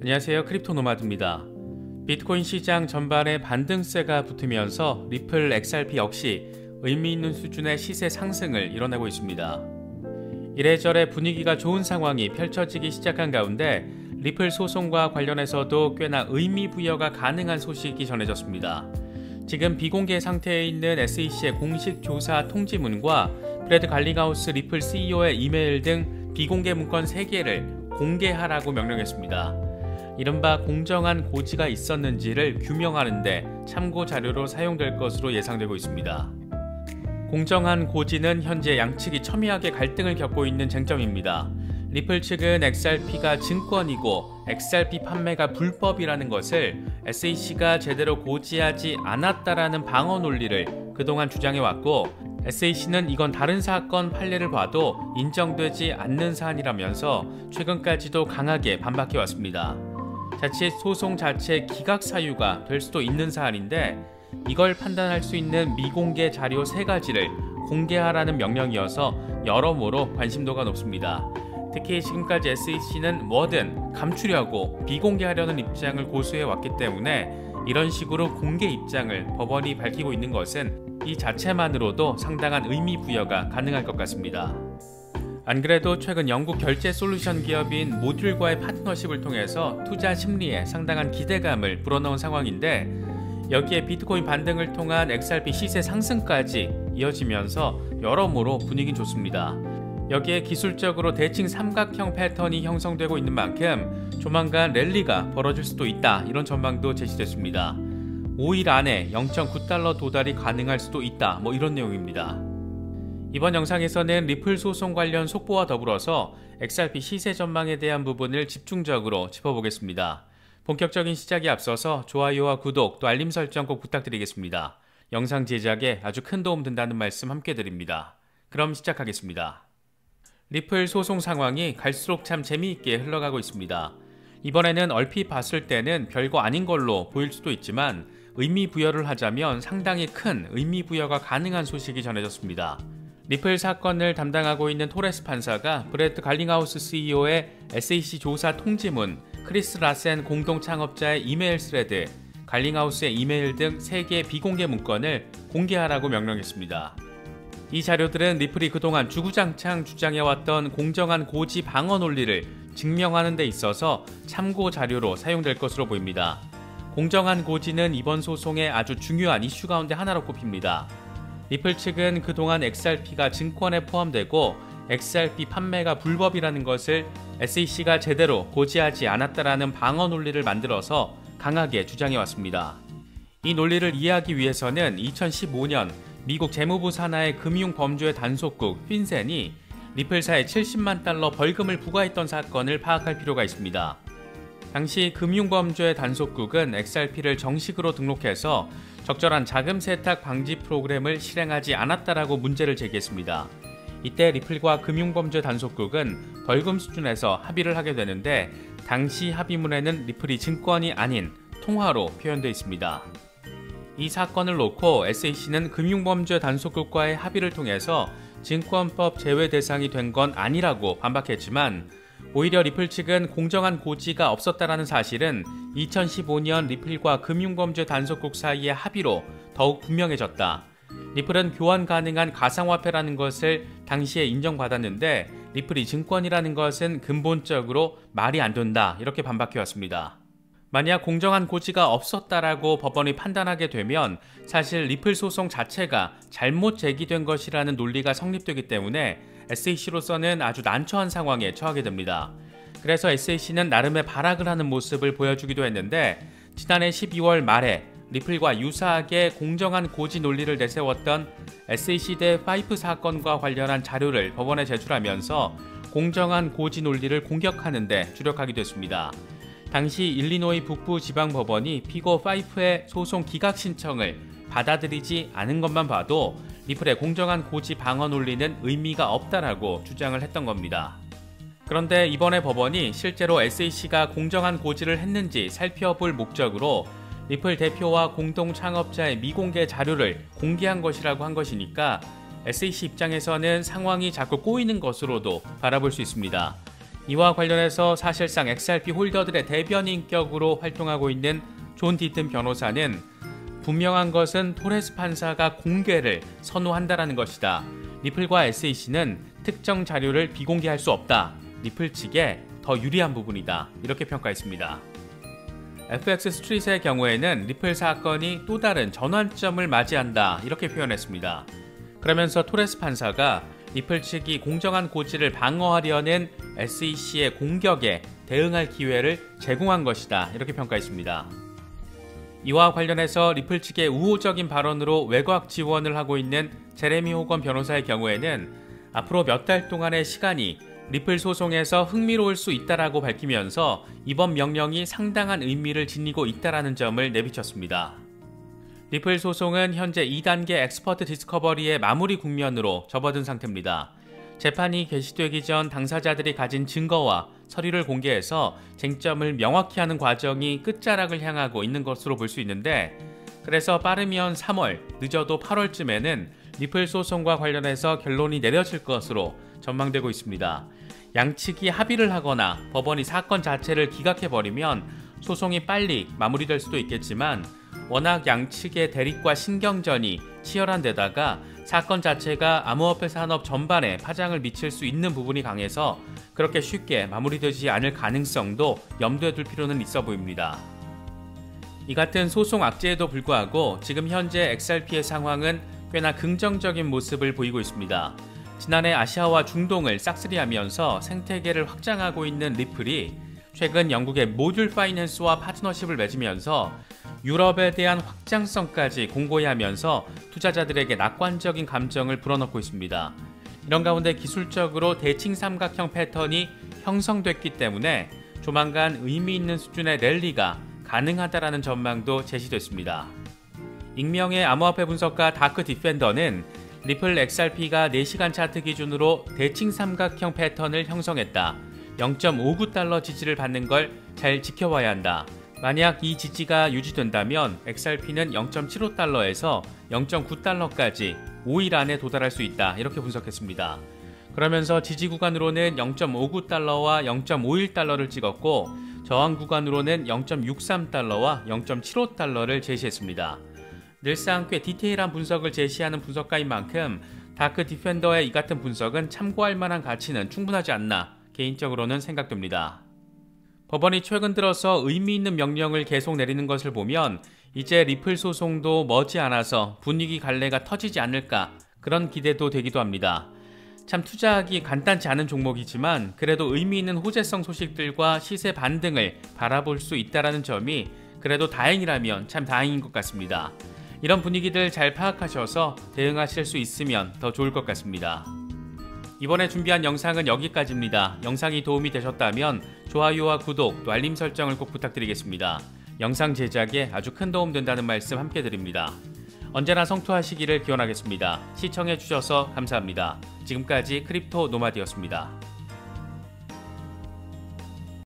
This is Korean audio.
안녕하세요. 크립토노마드입니다. 비트코인 시장 전반에 반등세가 붙으면서 리플 XRP 역시 의미 있는 수준의 시세 상승을 이뤄내고 있습니다. 이래저래 분위기가 좋은 상황이 펼쳐지기 시작한 가운데 리플 소송과 관련해서도 꽤나 의미 부여가 가능한 소식이 전해졌습니다. 지금 비공개 상태에 있는 SEC의 공식 조사 통지문과 브래드 갈링하우스 리플 CEO의 이메일 등 비공개 문건 3개를 공개하라고 명령했습니다. 이른바 공정한 고지가 있었는지를 규명하는 데 참고 자료로 사용될 것으로 예상되고 있습니다. 공정한 고지는 현재 양측이 첨예하게 갈등을 겪고 있는 쟁점입니다. 리플 측은 XRP가 증권이고 XRP 판매가 불법이라는 것을 SEC가 제대로 고지하지 않았다라는 방어 논리를 그동안 주장해왔고, SEC는 이건 다른 사건 판례를 봐도 인정되지 않는 사안이라면서 최근까지도 강하게 반박해왔습니다. 자칫 소송 자체 기각 사유가 될 수도 있는 사안인데 이걸 판단할 수 있는 미공개 자료 3가지를 공개하라는 명령이어서 여러모로 관심도가 높습니다. 특히 지금까지 SEC는 뭐든 감추려고 비공개하려는 입장을 고수해왔기 때문에 이런 식으로 공개 입장을 법원이 밝히고 있는 것은 이 자체만으로도 상당한 의미 부여가 가능할 것 같습니다. 안 그래도 최근 영국 결제 솔루션 기업인 모듈과의 파트너십을 통해서 투자 심리에 상당한 기대감을 불어넣은 상황인데, 여기에 비트코인 반등을 통한 XRP 시세 상승까지 이어지면서 여러모로 분위기는 좋습니다. 여기에 기술적으로 대칭 삼각형 패턴이 형성되고 있는 만큼 조만간 랠리가 벌어질 수도 있다, 이런 전망도 제시됐습니다. 5일 안에 0.9달러 도달이 가능할 수도 있다, 이런 내용입니다. 이번 영상에서는 리플 소송 관련 속보와 더불어서 XRP 시세 전망에 대한 부분을 집중적으로 짚어보겠습니다. 본격적인 시작에 앞서서 좋아요와 구독 또 알림 설정 꼭 부탁드리겠습니다. 영상 제작에 아주 큰 도움 된다는 말씀 함께 드립니다. 그럼 시작하겠습니다. 리플 소송 상황이 갈수록 참 재미있게 흘러가고 있습니다. 이번에는 얼핏 봤을 때는 별거 아닌 걸로 보일 수도 있지만 의미 부여를 하자면 상당히 큰 의미 부여가 가능한 소식이 전해졌습니다. 리플 사건을 담당하고 있는 토레스 판사가 브래드 갈링하우스 CEO의 SEC 조사 통지문, 크리스 라센 공동 창업자의 이메일 스레드, 갈링하우스의 이메일 등 3개의 비공개 문건을 공개하라고 명령했습니다. 이 자료들은 리플이 그동안 주구장창 주장해왔던 공정한 고지 방어 논리를 증명하는 데 있어서 참고 자료로 사용될 것으로 보입니다. 공정한 고지는 이번 소송의 아주 중요한 이슈 가운데 하나로 꼽힙니다. 리플 측은 그동안 XRP가 증권에 포함되고 XRP 판매가 불법이라는 것을 SEC가 제대로 고지하지 않았다라는 방어 논리를 만들어서 강하게 주장해왔습니다. 이 논리를 이해하기 위해서는 2015년 미국 재무부 산하의 금융범죄 단속국 핀센이 리플사에 70만 달러 벌금을 부과했던 사건을 파악할 필요가 있습니다. 당시 금융범죄 단속국은 XRP를 정식으로 등록해서 적절한 자금 세탁 방지 프로그램을 실행하지 않았다라고 문제를 제기했습니다. 이때 리플과 금융범죄 단속국은 벌금 수준에서 합의를 하게 되는데, 당시 합의문에는 리플이 증권이 아닌 통화로 표현되어 있습니다. 이 사건을 놓고 SEC는 금융범죄 단속국과의 합의를 통해서 증권법 제외 대상이 된 건 아니라고 반박했지만, 오히려 리플 측은 공정한 고지가 없었다라는 사실은 2015년 리플과 금융범죄 단속국 사이의 합의로 더욱 분명해졌다. 리플은 교환 가능한 가상화폐라는 것을 당시에 인정받았는데 리플이 증권이라는 것은 근본적으로 말이 안 된다, 이렇게 반박해왔습니다. 만약 공정한 고지가 없었다라고 법원이 판단하게 되면 사실 리플 소송 자체가 잘못 제기된 것이라는 논리가 성립되기 때문에 SEC로서는 아주 난처한 상황에 처하게 됩니다. 그래서 SEC는 나름의 발악을 하는 모습을 보여주기도 했는데, 지난해 12월 말에 리플과 유사하게 공정한 고지 논리를 내세웠던 SEC 대 파이프 사건과 관련한 자료를 법원에 제출하면서 공정한 고지 논리를 공격하는 데 주력하기도 했습니다. 당시 일리노이 북부지방법원이 피고 파이프의 소송 기각 신청을 받아들이지 않은 것만 봐도 리플의 공정한 고지 방어 논리는 의미가 없다라고 주장을 했던 겁니다. 그런데 이번에 법원이 실제로 SEC가 공정한 고지를 했는지 살펴볼 목적으로 리플 대표와 공동 창업자의 미공개 자료를 공개한 것이라고 한 것이니까 SEC 입장에서는 상황이 자꾸 꼬이는 것으로도 바라볼 수 있습니다. 이와 관련해서 사실상 XRP 홀더들의 대변인격으로 활동하고 있는 존 디튼 변호사는 분명한 것은 토레스 판사가 공개를 선호한다라는 것이다. 리플과 SEC는 특정 자료를 비공개할 수 없다. 리플 측에 더 유리한 부분이다. 이렇게 평가했습니다. FX 스트릿의 경우에는 리플 사건이 또 다른 전환점을 맞이한다. 이렇게 표현했습니다. 그러면서 토레스 판사가 리플 측이 공정한 고지를 방어하려는 SEC의 공격에 대응할 기회를 제공한 것이다. 이렇게 평가했습니다. 이와 관련해서 리플 측의 우호적인 발언으로 외곽 지원을 하고 있는 제레미 호건 변호사의 경우에는 앞으로 몇 달 동안의 시간이 리플 소송에서 흥미로울 수 있다라고 밝히면서 이번 명령이 상당한 의미를 지니고 있다라는 점을 내비쳤습니다. 리플 소송은 현재 2단계 엑스퍼트 디스커버리의 마무리 국면으로 접어든 상태입니다. 재판이 개시되기 전 당사자들이 가진 증거와 서류를 공개해서 쟁점을 명확히 하는 과정이 끝자락을 향하고 있는 것으로 볼 수 있는데, 그래서 빠르면 3월, 늦어도 8월쯤에는 리플 소송과 관련해서 결론이 내려질 것으로 전망되고 있습니다. 양측이 합의를 하거나 법원이 사건 자체를 기각해버리면 소송이 빨리 마무리될 수도 있겠지만, 워낙 양측의 대립과 신경전이 치열한 데다가 사건 자체가 암호화폐 산업 전반에 파장을 미칠 수 있는 부분이 강해서 그렇게 쉽게 마무리되지 않을 가능성도 염두에 둘 필요는 있어 보입니다. 이 같은 소송 악재에도 불구하고 지금 현재 XRP의 상황은 꽤나 긍정적인 모습을 보이고 있습니다. 지난해 아시아와 중동을 싹쓸이하면서 생태계를 확장하고 있는 리플이 최근 영국의 모듈 파이낸스와 파트너십을 맺으면서 유럽에 대한 확장성까지 공고히 하면서 투자자들에게 낙관적인 감정을 불어넣고 있습니다. 이런 가운데 기술적으로 대칭 삼각형 패턴이 형성됐기 때문에 조만간 의미 있는 수준의 랠리가 가능하다라는 전망도 제시됐습니다. 익명의 암호화폐 분석가 다크 디펜더는 리플 XRP가 4시간 차트 기준으로 대칭 삼각형 패턴을 형성했다. 0.59달러 지지를 받는 걸 잘 지켜봐야 한다. 만약 이 지지가 유지된다면 XRP는 0.75달러에서 0.9달러까지 5일 안에 도달할 수 있다. 이렇게 분석했습니다. 그러면서 지지 구간으로는 0.59달러와 0.51달러를 찍었고 저항 구간으로는 0.63달러와 0.75달러를 제시했습니다. 늘상 꽤 디테일한 분석을 제시하는 분석가인 만큼 다크 디펜더의 이 같은 분석은 참고할 만한 가치는 충분하지 않나 개인적으로는 생각됩니다. 법원이 최근 들어서 의미 있는 명령을 계속 내리는 것을 보면 이제 리플 소송도 머지않아서 분위기 갈래가 터지지 않을까 그런 기대도 되기도 합니다. 참 투자하기 간단치 않은 종목이지만 그래도 의미 있는 호재성 소식들과 시세 반등을 바라볼 수 있다는 점이 그래도 다행이라면 참 다행인 것 같습니다. 이런 분위기들 잘 파악하셔서 대응하실 수 있으면 더 좋을 것 같습니다. 이번에 준비한 영상은 여기까지입니다. 영상이 도움이 되셨다면 좋아요와 구독, 또 알림 설정을 꼭 부탁드리겠습니다. 영상 제작에 아주 큰 도움 된다는 말씀 함께 드립니다. 언제나 성투하시기를 기원하겠습니다. 시청해주셔서 감사합니다. 지금까지 크립토 노마드였습니다.